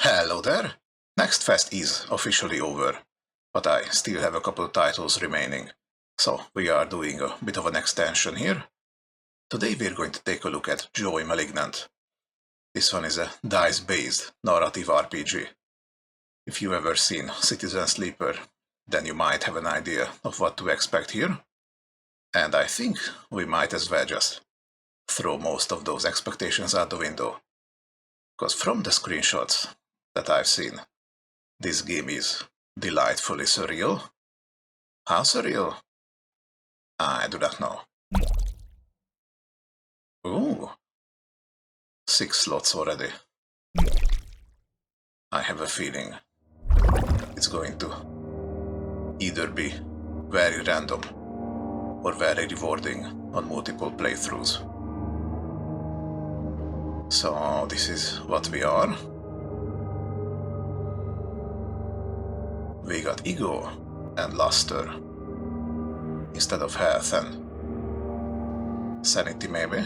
Hello there! Next Fest is officially over, but I still have a couple titles remaining, so we are doing a bit of an extension here. Today we're going to take a look at Joy Malignant. This one is a dice-based narrative RPG. If you've ever seen Citizen Sleeper, then you might have an idea of what to expect here. And I think we might as well just throw most of those expectations out the window. Because from the screenshots that I've seen, this game is delightfully surreal. How surreal? I do not know. Ooh, 6 slots already. I have a feeling it's going to either be very random or very rewarding on multiple playthroughs. So this is what we are. We got ego and luster instead of health and sanity, maybe.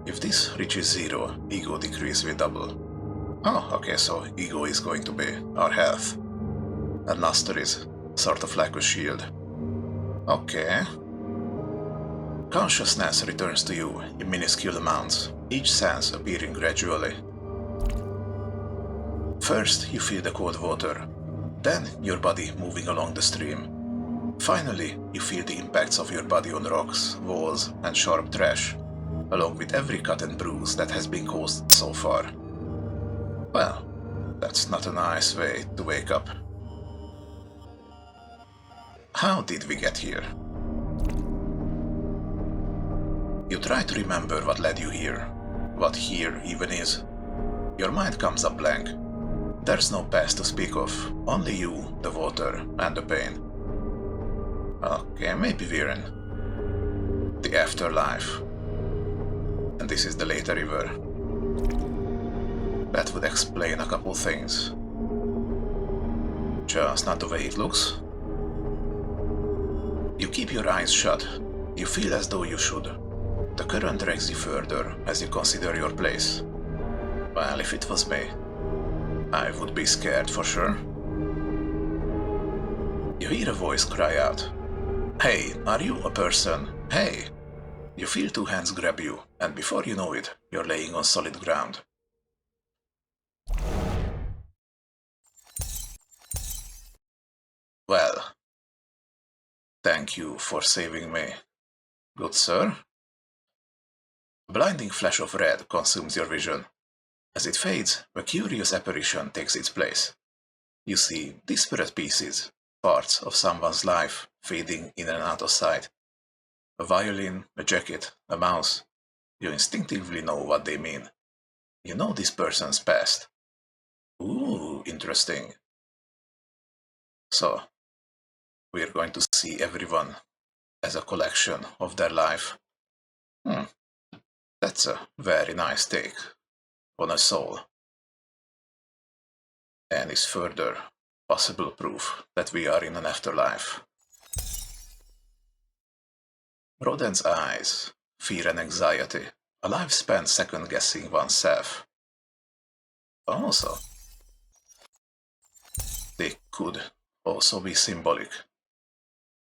If this reaches 0, ego decrease will double. Oh, okay, so ego is going to be our health, and luster is sort of like a shield. Okay. Consciousness returns to you in minuscule amounts, each sense appearing gradually. First, you feel the cold water, then your body moving along the stream. Finally, you feel the impacts of your body on rocks, walls, and sharp trash, along with every cut and bruise that has been caused so far. Well, that's not a nice way to wake up. How did we get here? You try to remember what led you here, what here even is. Your mind comes up blank. There's no past to speak of, only you, the water, and the pain. Okay, maybe we're in the afterlife. And this is the later river. That would explain a couple things. Just not the way it looks. You keep your eyes shut. You feel as though you should. The current drags you further as you consider your place. Well, if it was me, I would be scared for sure. You hear a voice cry out, "Hey, are you a person? Hey!" You feel 2 hands grab you, and before you know it, you're laying on solid ground. Well, thank you for saving me, good sir. A blinding flash of red consumes your vision. As it fades, a curious apparition takes its place. You see disparate pieces, parts of someone's life fading in and out of sight. A violin, a jacket, a mouse. You instinctively know what they mean. You know this person's past. Ooh, interesting. So, we're going to see everyone as a collection of their life. That's a very nice take on a soul. And is further possible proof that we are in an afterlife. Rodent's eyes, fear and anxiety, a life spent second-guessing oneself. Also, they could also be symbolic.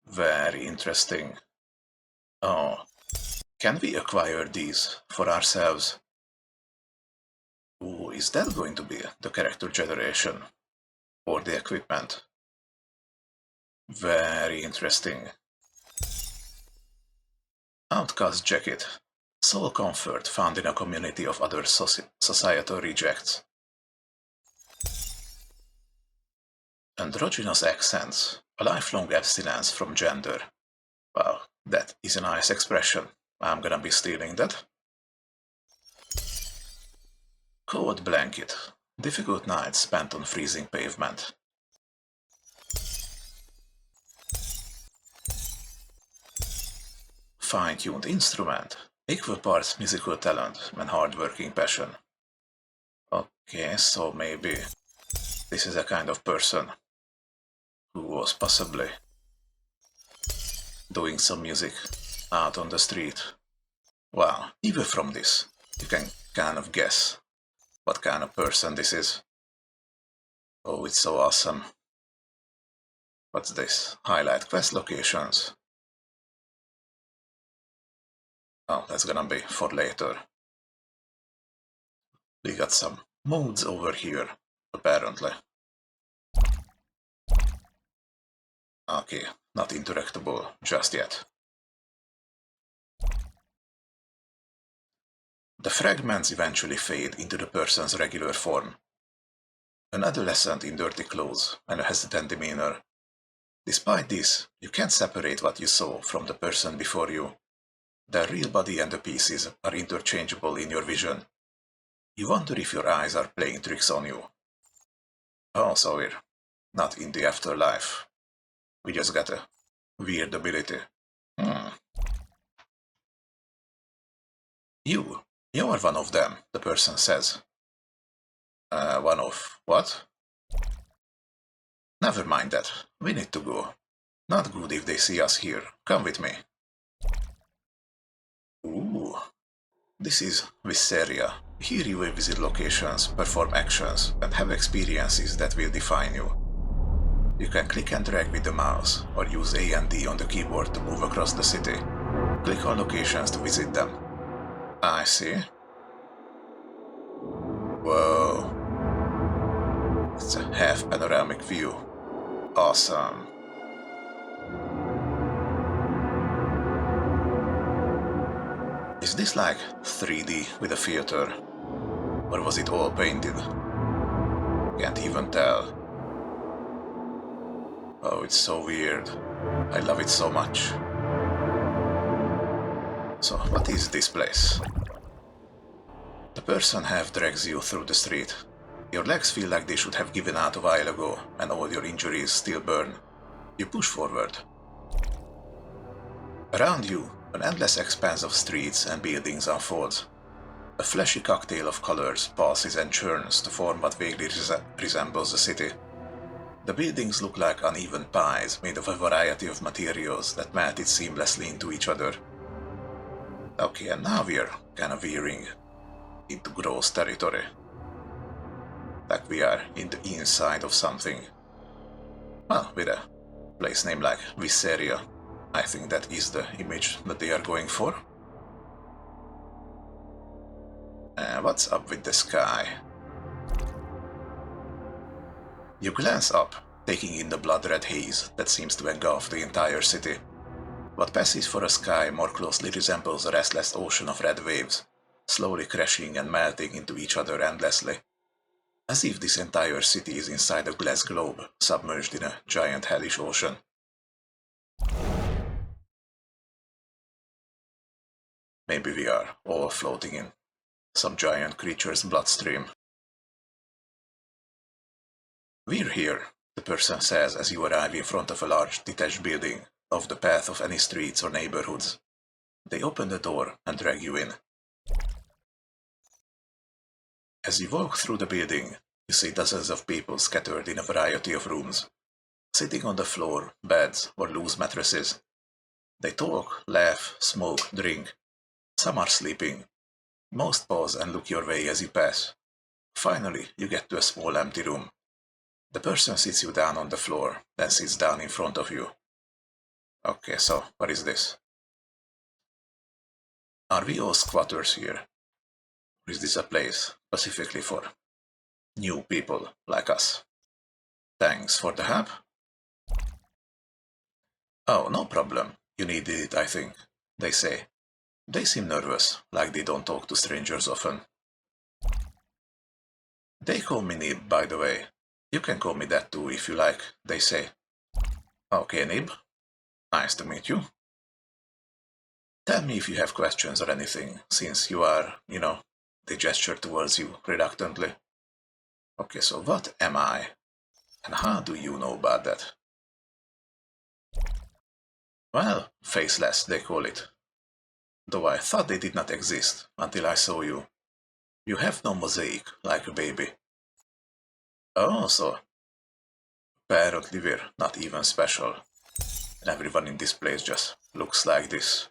Very interesting. Oh, can we acquire these for ourselves? Ooh, is that going to be the character generation? Or the equipment? Very interesting. Outcast jacket. Soul comfort found in a community of other societal rejects. Androgynous accents. A lifelong abstinence from gender. Wow, that is a nice expression. I'm gonna be stealing that. Cold blanket. Difficult nights spent on freezing pavement. Fine-tuned instrument. Equal parts musical talent and hard-working passion. Okay, so maybe this is a kind of person who was possibly doing some music out on the street. Wow, even from this, you can kind of guess what kind of person this is. Oh, it's so awesome. What's this? Highlight quest locations. Oh, that's gonna be for later. We got some modes over here, apparently. Okay, not interactable just yet. The fragments eventually fade into the person's regular form. An adolescent in dirty clothes and a hesitant demeanor. Despite this, you can't separate what you saw from the person before you. The real body and the pieces are interchangeable in your vision. You wonder if your eyes are playing tricks on you. Oh, so we're not in the afterlife. We just got a weird ability. Hmm. You're one of them, the person says. One of what? Never mind that. We need to go. Not good if they see us here. Come with me. Ooh. This is Visceria. Here you will visit locations, perform actions, and have experiences that will define you. You can click and drag with the mouse, or use A and D on the keyboard to move across the city. Click on locations to visit them. I see. Whoa. It's a half panoramic view. Awesome. Is this like 3D with a filter? Or was it all painted? Can't even tell. Oh, it's so weird. I love it so much. So, what is this place? The person half drags you through the street. Your legs feel like they should have given out a while ago, and all your injuries still burn. You push forward. Around you, an endless expanse of streets and buildings unfolds. A flashy cocktail of colors pulses and churns to form what vaguely resembles a city. The buildings look like uneven pies made of a variety of materials that melted seamlessly into each other. Okay, and now we're kind of veering into gross territory. Like we are in the inside of something. Well, with a place name like Visceria, I think that is the image that they are going for. What's up with the sky? You glance up, taking in the blood-red haze that seems to engulf the entire city. What passes for a sky more closely resembles a restless ocean of red waves, slowly crashing and melting into each other endlessly. As if this entire city is inside a glass globe, submerged in a giant hellish ocean. Maybe we are all floating in some giant creature's bloodstream. We're here, the person says as you arrive in front of a large detached building, off the path of any streets or neighborhoods. They open the door and drag you in. As you walk through the building, you see dozens of people scattered in a variety of rooms, sitting on the floor, beds, or loose mattresses. They talk, laugh, smoke, drink. Some are sleeping. Most pause and look your way as you pass. Finally, you get to a small empty room. The person sits you down on the floor, then sits down in front of you. Okay, so what is this? Are we all squatters here? Or is this a place specifically for new people like us? Thanks for the help. Oh, no problem. You needed it, I think, they say. They seem nervous, like they don't talk to strangers often. They call me Nib, by the way. You can call me that too if you like, they say. Okay, Nib. Nice to meet you. Tell me if you have questions or anything, since you are, they gesture towards you reluctantly. Okay, so what am I? And how do you know about that? Well, faceless, they call it. Though I thought they did not exist until I saw you. You have no mosaic, like a baby. Oh, so apparently we're not even special. And everyone in this place just looks like this.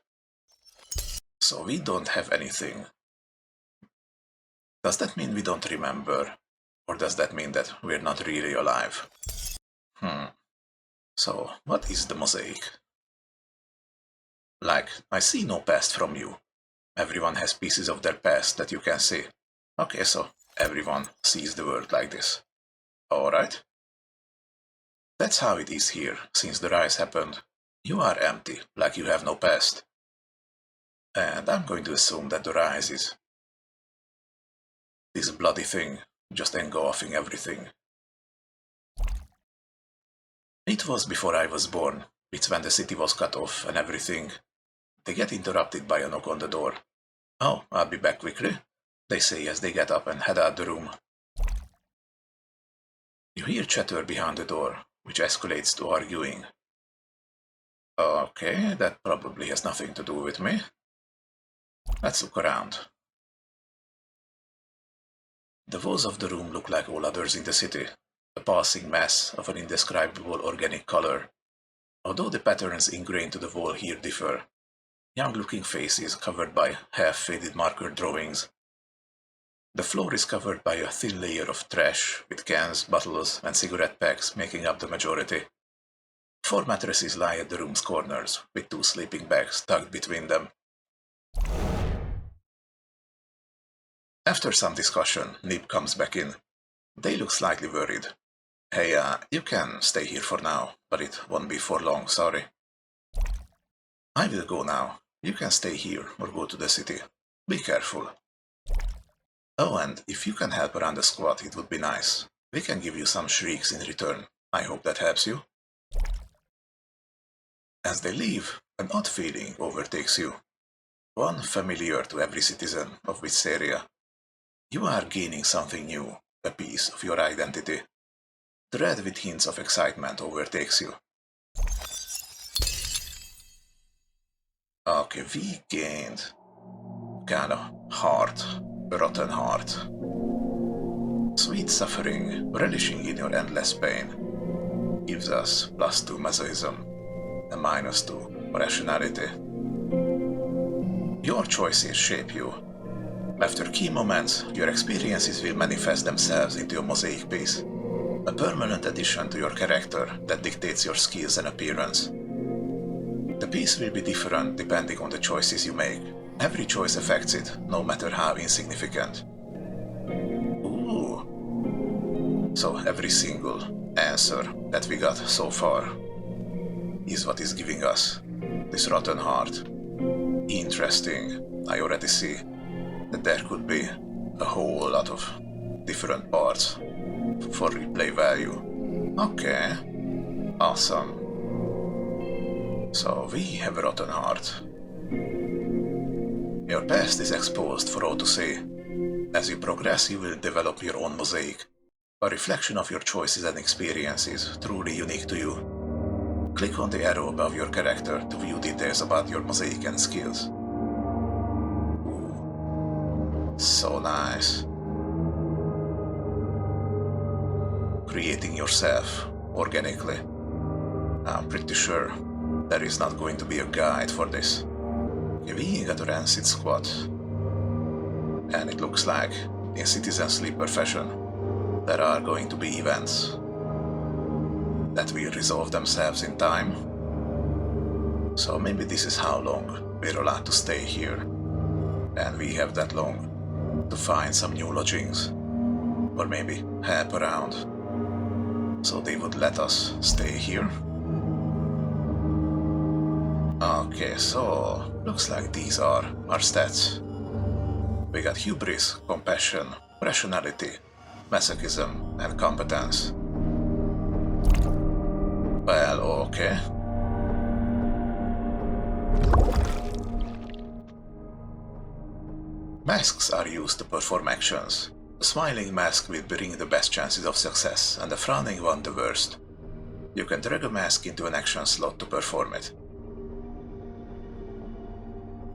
So we don't have anything. Does that mean we don't remember? Or does that mean that we're not really alive? So, what is the mosaic? Like, I see no past from you. Everyone has pieces of their past that you can see. Okay, so everyone sees the world like this. Alright? That's how it is here, since the rise happened. You are empty, like you have no past. And I'm going to assume that the rise is this bloody thing, just engulfing everything. It was before I was born. It's when the city was cut off and everything. They get interrupted by a knock on the door. Oh, I'll be back quickly, they say as they get up and head out the room. You hear chatter behind the door, which escalates to arguing. Okay, that probably has nothing to do with me. Let's look around. The walls of the room look like all others in the city, a pulsing mass of an indescribable organic color. Although the patterns ingrained to the wall here differ, young-looking faces covered by half-faded marker drawings. The floor is covered by a thin layer of trash, with cans, bottles, and cigarette packs making up the majority. 4 mattresses lie at the room's corners, with 2 sleeping bags tucked between them. After some discussion, Nib comes back in. They look slightly worried. Hey, you can stay here for now, but it won't be for long, sorry. I will go now. You can stay here or go to the city. Be careful. Oh, and if you can help around the squad, it would be nice. We can give you some shrieks in return. I hope that helps you. As they leave, an odd feeling overtakes you. One familiar to every citizen of this area. You are gaining something new, a piece of your identity. Dread with hints of excitement overtakes you. Okay, we gained kind of heart, a rotten heart. Sweet suffering, relishing in your endless pain, gives us +2 masochism, a -2 rationality. Your choices shape you. After key moments, your experiences will manifest themselves into a mosaic piece, a permanent addition to your character that dictates your skills and appearance. The piece will be different depending on the choices you make. Every choice affects it, no matter how insignificant. Ooh. So every single answer that we got so far is what is giving us this rotten heart. Interesting. I already see that there could be a whole lot of different parts for replay value. Okay, awesome. So we have a rotten heart. Your past is exposed for all to see. As you progress, you will develop your own mosaic, a reflection of your choices and experiences, truly unique to you. Click on the arrow above your character to view details about your mosaic and skills. So nice. Creating yourself organically. I'm pretty sure there is not going to be a guide for this. We got a rancid squad. And it looks like, in Citizen Sleeper fashion, there are going to be events that will resolve themselves in time. So maybe this is how long we're allowed to stay here. And we have that long to find some new lodgings, or maybe help around, so they would let us stay here. Okay, so looks like these are our stats. We got hubris, compassion, rationality, masochism, and competence. Well, okay. Masks are used to perform actions. The smiling mask will bring the best chances of success, and the frowning one the worst. You can drag a mask into an action slot to perform it.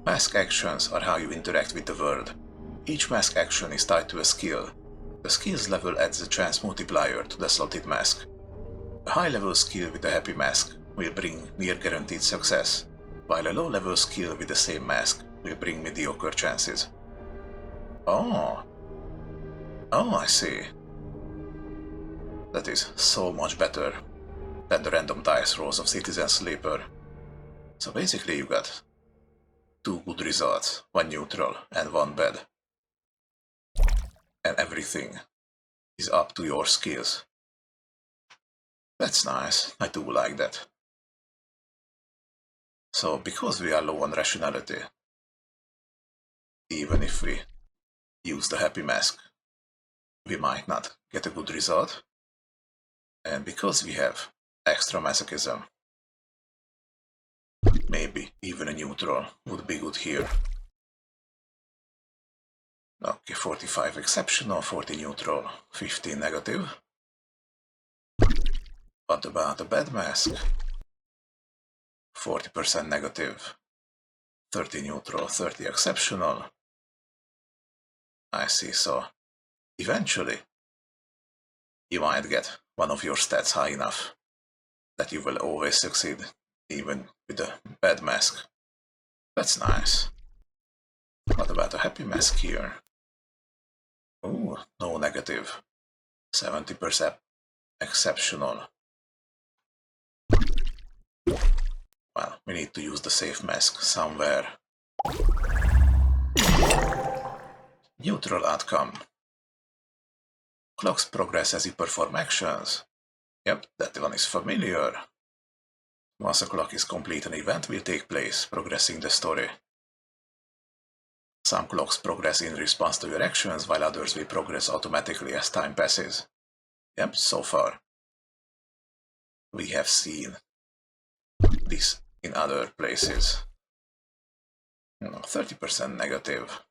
Mask actions are how you interact with the world. Each mask action is tied to a skill. The skill's level adds a chance multiplier to the slotted mask. A high-level skill with a happy mask will bring near guaranteed success, while a low-level skill with the same mask will bring mediocre chances. Oh, Oh, I see. That is so much better than the random dice rolls of Citizen Sleeper. So basically you got 2 good results, 1 neutral and 1 bad. And everything is up to your skills. That's nice, I do like that. So because we are low on rationality, even if we use the happy mask, we might not get a good result. And because we have extra masochism, maybe even a neutral would be good here. Okay, 45 exceptional, 40 neutral, 15 negative. What about a bad mask? 40% negative, 30 neutral, 30 exceptional. I see, so eventually you might get one of your stats high enough that you will always succeed, even with a bad mask. That's nice. What about a happy mask here? Ooh, no negative. 70% exceptional. Well, we need to use the safe mask somewhere. Neutral outcome. Clocks progress as you perform actions. Yep, that one is familiar. Once a clock is complete, an event will take place, progressing the story. Some clocks progress in response to your actions, while others will progress automatically as time passes. Yep, so far we have seen this in other places. 30% negative.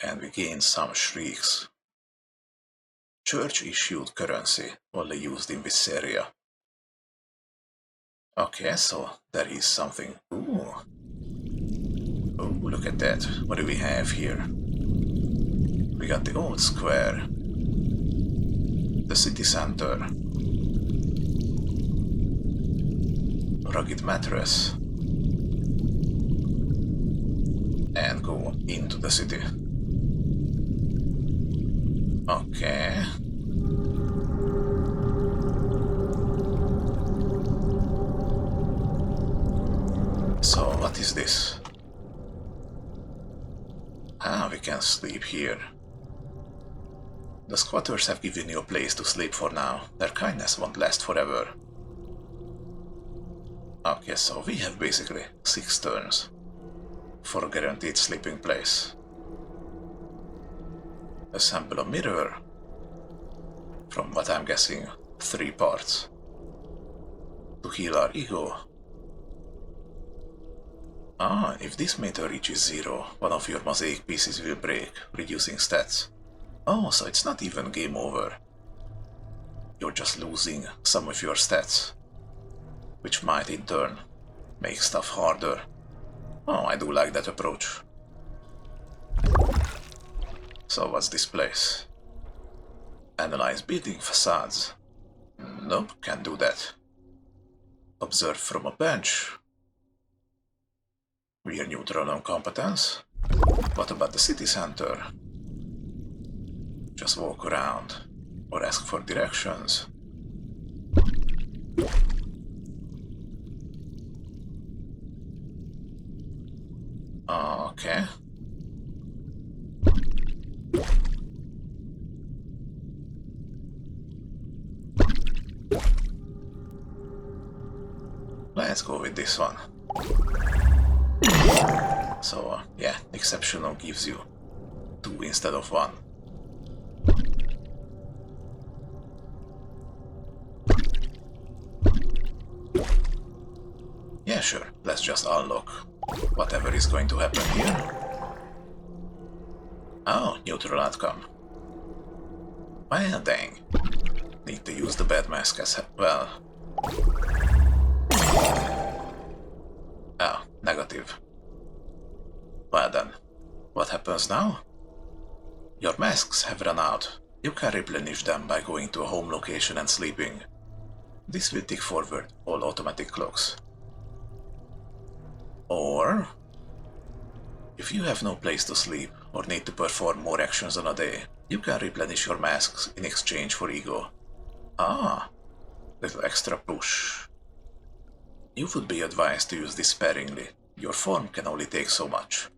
And we gain some shrieks. Church-issued currency, only used in this area. Okay, so there is something. Ooh. Oh, look at that. What do we have here? We got the old square. The city center. Rugged mattress. And go into the city. Okay. So what is this? Ah, we can sleep here. The squatters have given you a place to sleep for now. Their kindness won't last forever. Okay, so we have basically 6 turns for a guaranteed sleeping place. Assemble a mirror. From what I'm guessing, 3 parts. To heal our ego. Ah, if this meter reaches 0, one of your mosaic pieces will break, reducing stats. Oh, so it's not even game over. You're just losing some of your stats, which might in turn make stuff harder. Oh, I do like that approach. So what's this place? Analyze building facades. Nope, can't do that. Observe from a bench. We are neutral on competence. What about the city center? Just walk around or ask for directions. Okay. Let's go with this one. So, yeah, exceptional gives you 2 instead of 1. Yeah, sure, let's just unlock whatever is going to happen here. Oh, neutral outcome. Well, dang. Need to use the bad mask as well. Oh, negative. Well then, what happens now? Your masks have run out. You can replenish them by going to a home location and sleeping. This will tick forward all automatic clocks. Or, if you have no place to sleep, or need to perform more actions on a day, you can replenish your masks in exchange for ego. Ah, little extra push. You would be advised to use this sparingly. Your form can only take so much.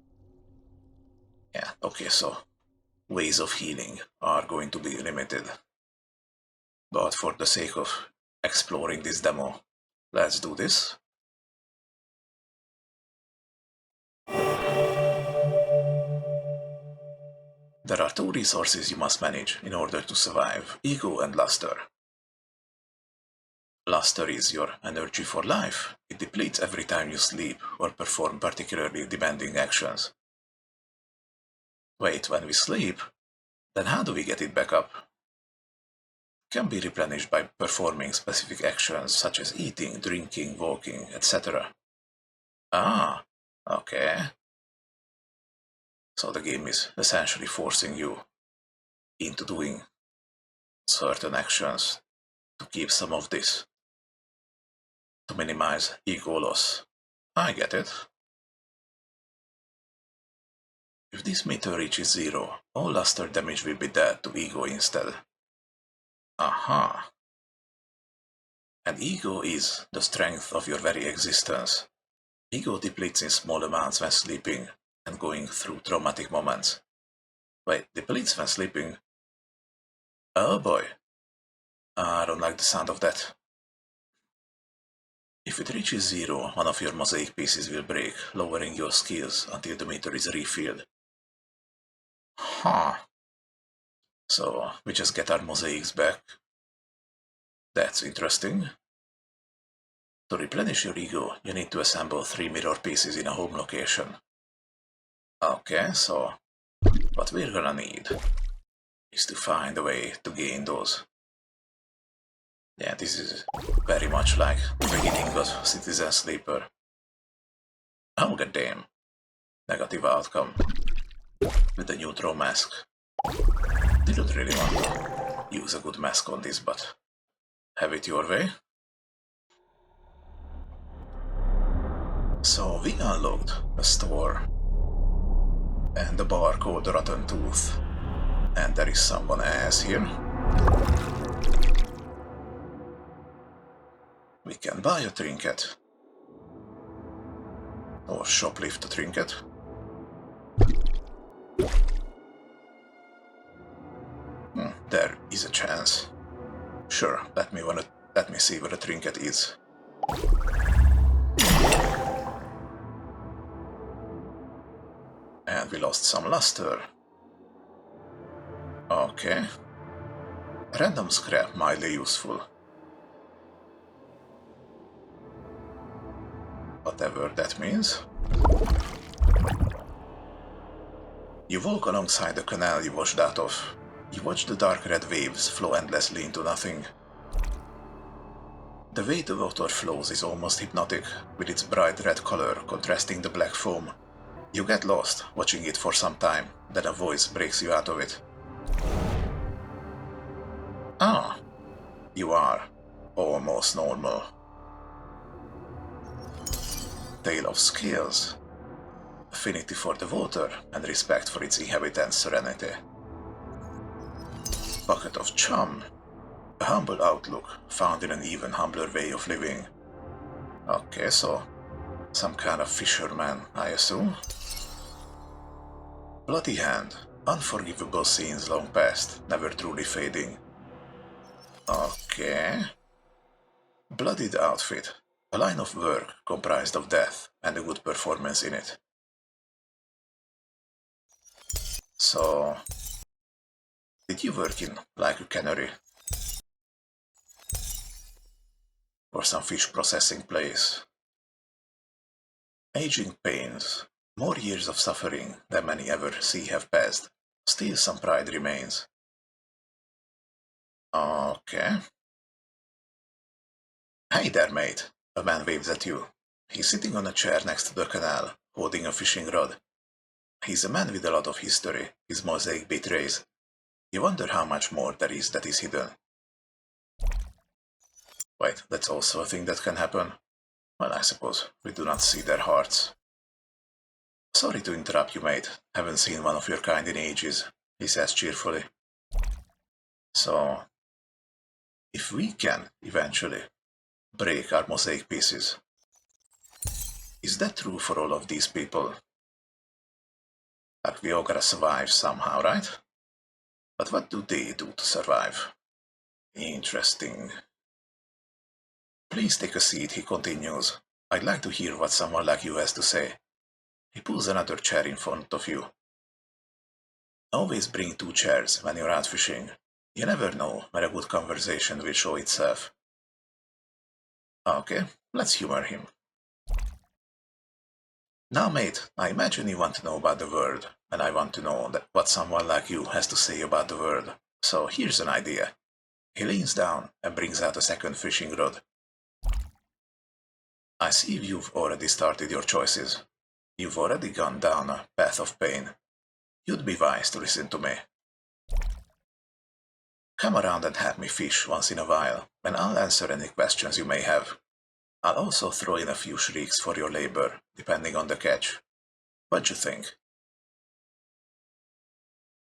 Yeah, okay, so ways of healing are going to be limited. But for the sake of exploring this demo, let's do this. There are two resources you must manage in order to survive: ego and luster. Luster is your energy for life. It depletes every time you sleep or perform particularly demanding actions. Wait, when we sleep? Then how do we get it back up? It can be replenished by performing specific actions such as eating, drinking, walking, etc. Ah, okay. So the game is essentially forcing you into doing certain actions to keep some of this, to minimize ego loss. I get it. If this meter reaches 0, all luster damage will be dead to ego instead. Aha! And ego is the strength of your very existence. Ego depletes in small amounts when sleeping and going through traumatic moments. Wait, depletes when sleeping? Oh boy. I don't like the sound of that. If it reaches 0, one of your mosaic pieces will break, lowering your skills until the meter is refilled. Huh. So, we just get our mosaics back. That's interesting. To replenish your ego, you need to assemble 3 mirror pieces in a home location. Okay, so what we're gonna need is to find a way to gain those. Yeah, this is very much like the beginning of Citizen Sleeper. Oh, goddamn. Negative outcome with the neutral mask. Didn't really want to use a good mask on this, but have it your way. So we unlocked a store and a bar called Rotten Tooth, and there is someone else here. We can buy a trinket or shoplift a trinket. There is a chance. Sure, let me see where the trinket is. And we lost some luster. Okay. Random scrap, mildly useful. Whatever that means. You walk alongside the canal you washed out of. You watch the dark red waves flow endlessly into nothing. The way the water flows is almost hypnotic, with its bright red color contrasting the black foam. You get lost, watching it for some time, then a voice breaks you out of it. Ah, you are almost normal. Tale of Scales. Affinity for the water and respect for its inhabitants' serenity. Bucket of Chum. A humble outlook found in an even humbler way of living. Okay, so some kind of fisherman, I assume. Bloody Hand. Unforgivable scenes long past, never truly fading. Okay. Bloodied Outfit. A line of work comprised of death and a good performance in it. So, did you work in like a cannery? Or some fish processing place? Aging pains. More years of suffering than many ever see have passed. Still some pride remains. Okay. Hey there, mate. A man waves at you. He's sitting on a chair next to the canal, holding a fishing rod. He's a man with a lot of history, his mosaic betrays. You wonder how much more there is that is hidden. Wait, that's also a thing that can happen? Well, I suppose we do not see their hearts. Sorry to interrupt you, mate. Haven't seen one of your kind in ages, he says cheerfully. So, if we can, eventually, break our mosaic pieces, is that true for all of these people? Like we all gotta survive somehow, right? But what do they do to survive? Interesting. Please take a seat, he continues. I'd like to hear what someone like you has to say. He pulls another chair in front of you. Always bring 2 chairs when you're out fishing. You never know where a good conversation will show itself. Okay, let's humor him. Now, mate, I imagine you want to know about the world, and I want to know what someone like you has to say about the world. So here's an idea. He leans down and brings out a second fishing rod. I see you've already started your choices. You've already gone down a path of pain. You'd be wise to listen to me. Come around and help me fish once in a while, and I'll answer any questions you may have. I'll also throw in a few shrieks for your labor, depending on the catch. What'd you think?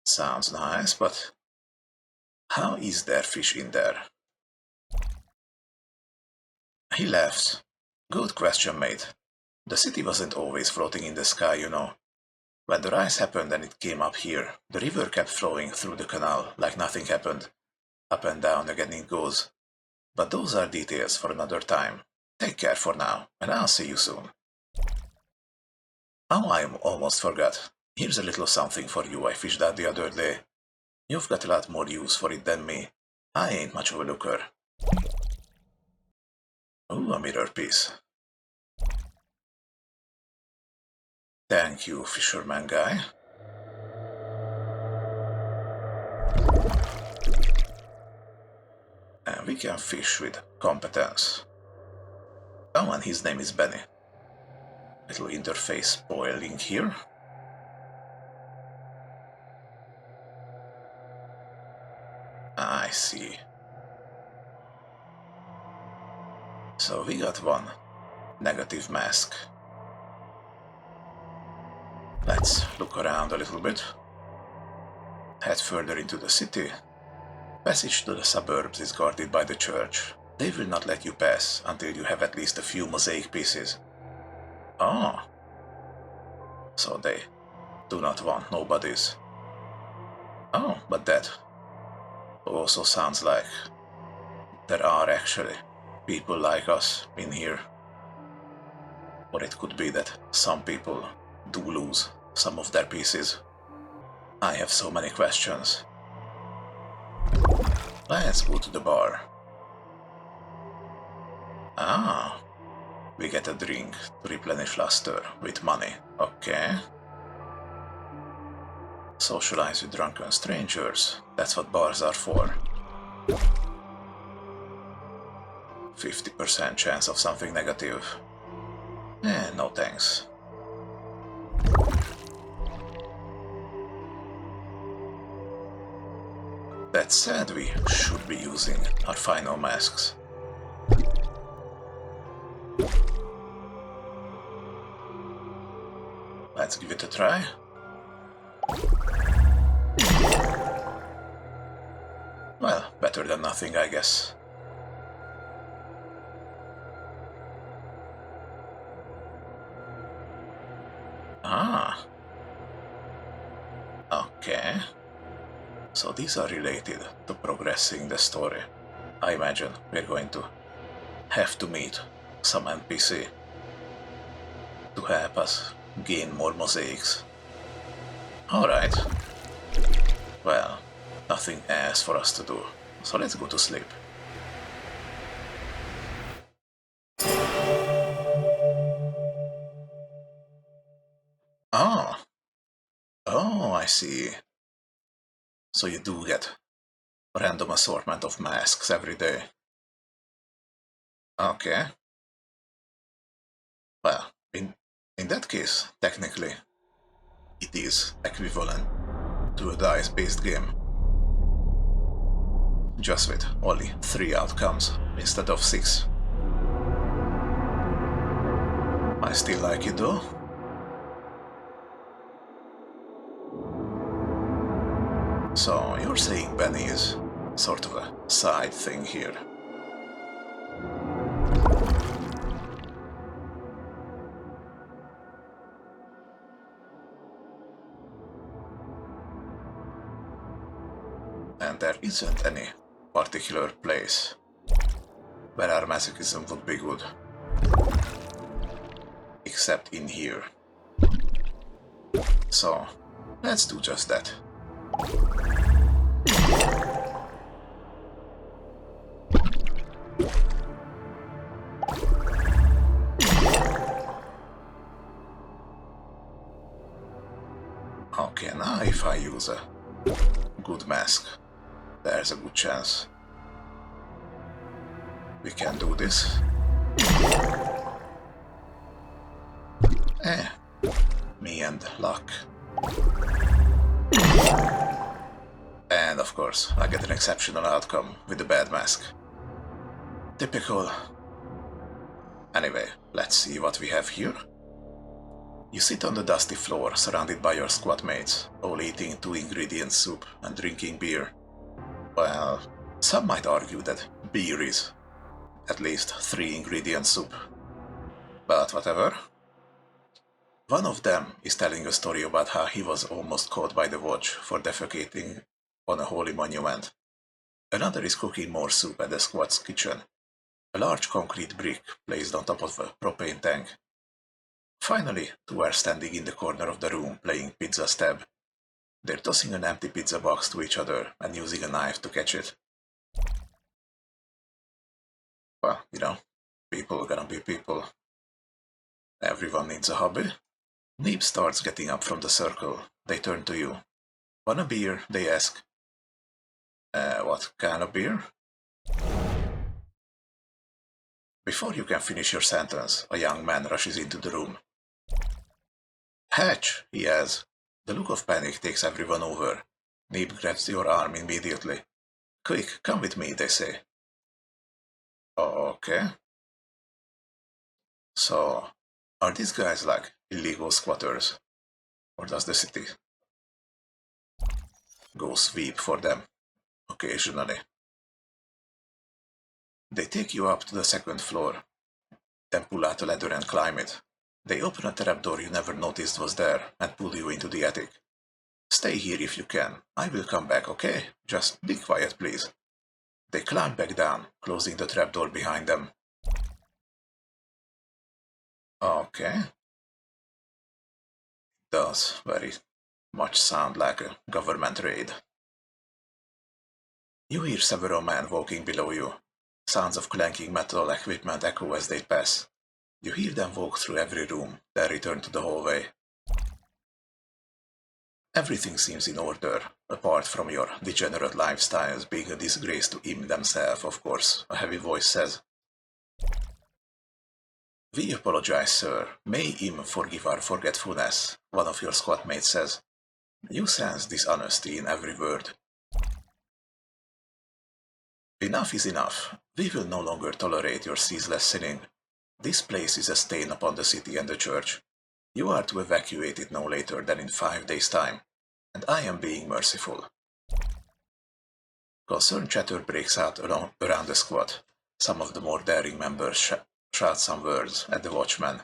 Sounds nice, but how is there fish in there? He laughs. Good question, mate. The city wasn't always floating in the sky, you know. When the rise happened and it came up here, the river kept flowing through the canal like nothing happened. Up and down again it goes. But those are details for another time. Take care for now, and I'll see you soon. Oh, I almost forgot. Here's a little something for you I fished out the other day. You've got a lot more use for it than me. I ain't much of a looker. Ooh, a mirror piece. Thank you, fisherman guy. And we can fish with competence. Oh, and his name is Benny. Little interface spoiling here. I see. So we got one negative mask. Let's look around a little bit. Head further into the city. Passage to the suburbs is guarded by the church. They will not let you pass until you have at least a few mosaic pieces. Oh. So they do not want nobodies. Oh, but that also sounds like there are actually people like us in here. Or it could be that some people do lose some of their pieces. I have so many questions. Let's go to the bar. Ah, we get a drink to replenish luster with money. Okay. Socialize with drunken strangers. That's what bars are for. 50% chance of something negative. No thanks. That said, we should be using our final masks. Let's give it a try. Well, better than nothing, I guess. Ah. Okay. So these are related to progressing the story. I imagine we're going to have to meet some NPC to help us gain more mosaics. Alright. Well, nothing else for us to do, so let's go to sleep. Oh. Oh, I see. So you do get a random assortment of masks every day. Okay. Well, in that case, technically, it is equivalent to a dice-based game. Just with only 3 outcomes instead of 6. I still like it though. So you're saying Benny is sort of a side thing here. And there isn't any particular place where our masochism would be good. Except in here. So, let's do just that. Okay, now if I use a good mask, there's a good chance we can do this. Me and luck. And of course, I get an exceptional outcome with the bad mask. Typical. Anyway, let's see what we have here. You sit on the dusty floor, surrounded by your squad mates, all eating 2-ingredient soup and drinking beer. Well, some might argue that beer is at least 3-ingredient soup. But whatever. One of them is telling a story about how he was almost caught by the watch for defecating on a holy monument. Another is cooking more soup at the squad's kitchen, a large concrete brick placed on top of a propane tank. Finally, two are standing in the corner of the room playing pizza stab. They're tossing an empty pizza box to each other and using a knife to catch it. Well, you know, people are gonna be people. Everyone needs a hobby. Neeb starts getting up from the circle. They turn to you. Want a beer? They ask. What kind of beer? Before you can finish your sentence, a young man rushes into the room. Hatch, he yells. The look of panic takes everyone over. Neeb grabs your arm immediately. Quick, come with me, they say. Okay. So, are these guys like illegal squatters? Or does the city go sweep for them occasionally? They take you up to the second floor, then pull out a ladder and climb it. They open a trapdoor you never noticed was there and pull you into the attic. Stay here if you can. I will come back, okay? Just be quiet, please. They climb back down, closing the trapdoor behind them. Okay. Does very much sound like a government raid. You hear several men walking below you. Sounds of clanking metal equipment echo as they pass. You hear them walk through every room, then return to the hallway. Everything seems in order, apart from your degenerate lifestyles being a disgrace to him themselves, of course, a heavy voice says. We apologize, sir. May him forgive our forgetfulness, one of your squad mates says. You sense dishonesty in every word. Enough is enough. We will no longer tolerate your ceaseless sinning. This place is a stain upon the city and the church. You are to evacuate it no later than in 5 days' time, and I am being merciful. Concerned chatter breaks out around the squad. Some of the more daring members shout some words at the watchman.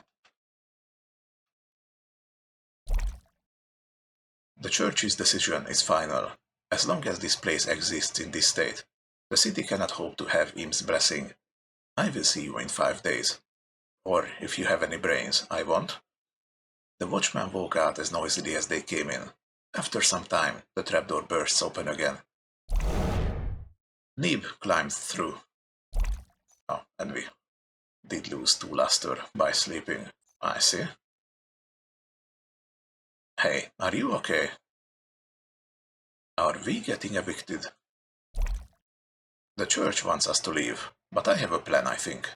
The church's decision is final. As long as this place exists in this state, the city cannot hope to have Im's blessing. I will see you in 5 days. Or, if you have any brains, I won't. The watchmen walk out as noisily as they came in. After some time, the trapdoor bursts open again. Neeb climbed through. Oh, and we did lose 2 luster by sleeping. I see. Hey, are you okay? Are we getting evicted? The church wants us to leave, but I have a plan, I think.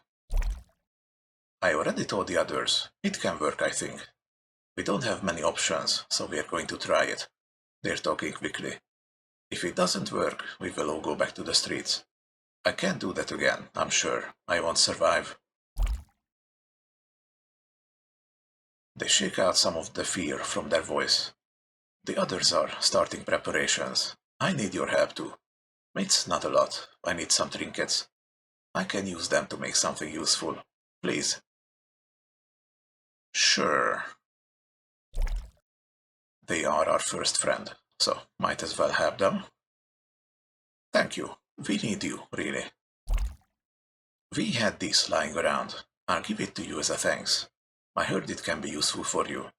I already told the others. It can work, I think. We don't have many options, so we're going to try it. They're talking quickly. If it doesn't work, we will all go back to the streets. I can't do that again, I'm sure. I won't survive. They shake out some of the fear from their voice. The others are starting preparations. I need your help too. It's not a lot. I need some trinkets. I can use them to make something useful. Please. Sure. They are our first friend, so might as well help them. Thank you. We need you, really. We had this lying around. I'll give it to you as a thanks. I heard it can be useful for you.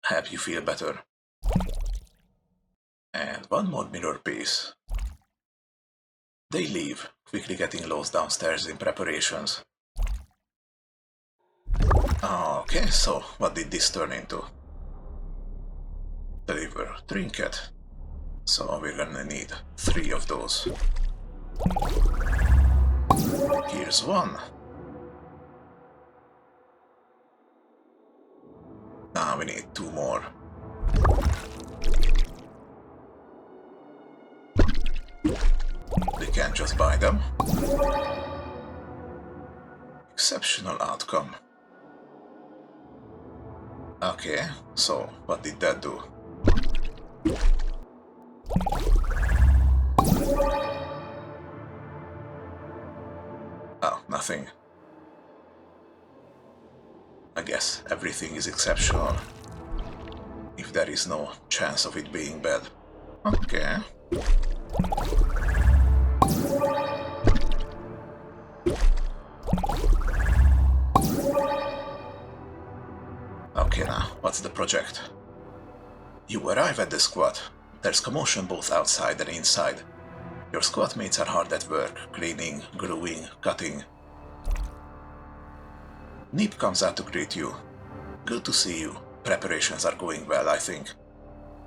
Help you feel better. And one more mirror piece. They leave, quickly getting lost downstairs in preparations. Okay, so what did this turn into? Deliver trinket. So we're gonna need 3 of those. Here's one. Now we need 2 more. We can't just buy them. Exceptional outcome. Okay, so what did that do? Oh, nothing. I guess everything is exceptional. If there is no chance of it being bad. Okay. Okay, now, what's the project? You arrive at the squat. There's commotion both outside and inside. Your squat mates are hard at work, cleaning, gluing, cutting. Neep comes out to greet you. Good to see you. Preparations are going well, I think.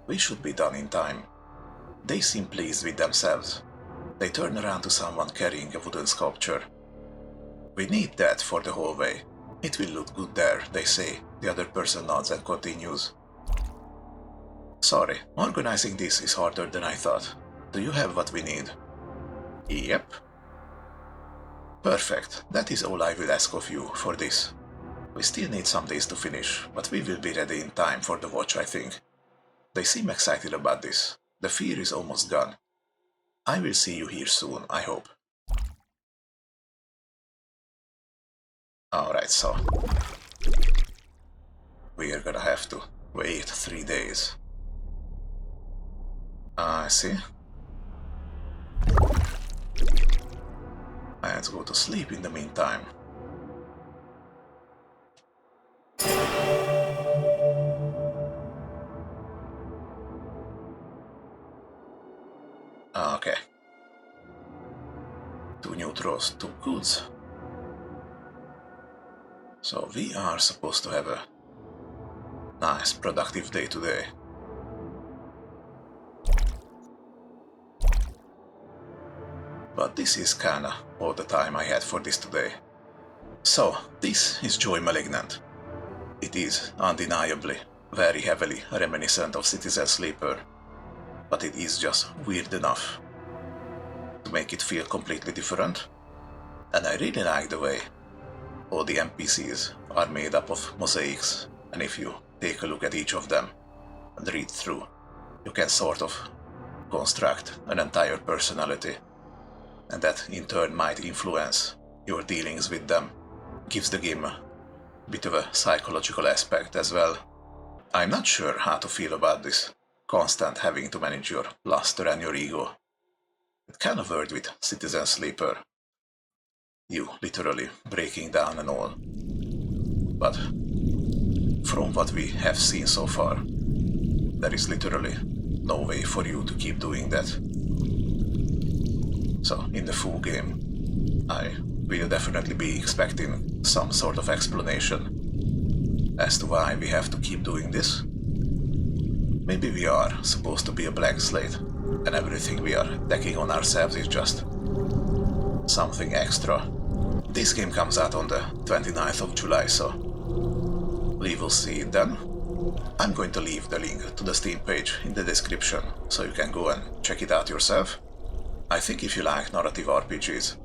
We should be done in time. They seem pleased with themselves. They turn around to someone carrying a wooden sculpture. We need that for the hallway. It will look good there, they say. The other person nods and continues. Sorry, organizing this is harder than I thought. Do you have what we need? Yep. Perfect. That is all I will ask of you for this. We still need some days to finish, but we will be ready in time for the watch, I think. They seem excited about this. The fear is almost gone. I will see you here soon, I hope. Alright, so we are gonna have to wait 3 days. I see. Let's go to sleep in the meantime. Okay. 2 neutrals, 2 goods. So we are supposed to have a nice, productive day today. But this is kinda all the time I had for this today. So, this is Joy Malignant. It is undeniably, very heavily reminiscent of Citizen Sleeper, but it is just weird enough to make it feel completely different. And I really like the way all the NPCs are made up of mosaics, and if you take a look at each of them and read through, you can sort of construct an entire personality, and that in turn might influence your dealings with them. Gives the game a bit of a psychological aspect as well. I'm not sure how to feel about this constant having to manage your luster and your ego. It kind of worked with Citizen Sleeper. You literally breaking down and all. But from what we have seen so far, there is literally no way for you to keep doing that. So in the full game, I will definitely be expecting some sort of explanation as to why we have to keep doing this. Maybe we are supposed to be a blank slate, and everything we are taking on ourselves is just something extra. This game comes out on the 29th of July, so we will see it then. I'm going to leave the link to the Steam page in the description, so you can go and check it out yourself. I think if you like narrative RPGs,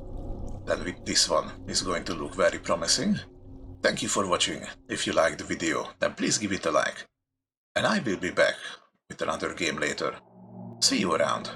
then this one is going to look very promising. Thank you for watching. If you liked the video, then please give it a like. And I will be back with another game later. See you around.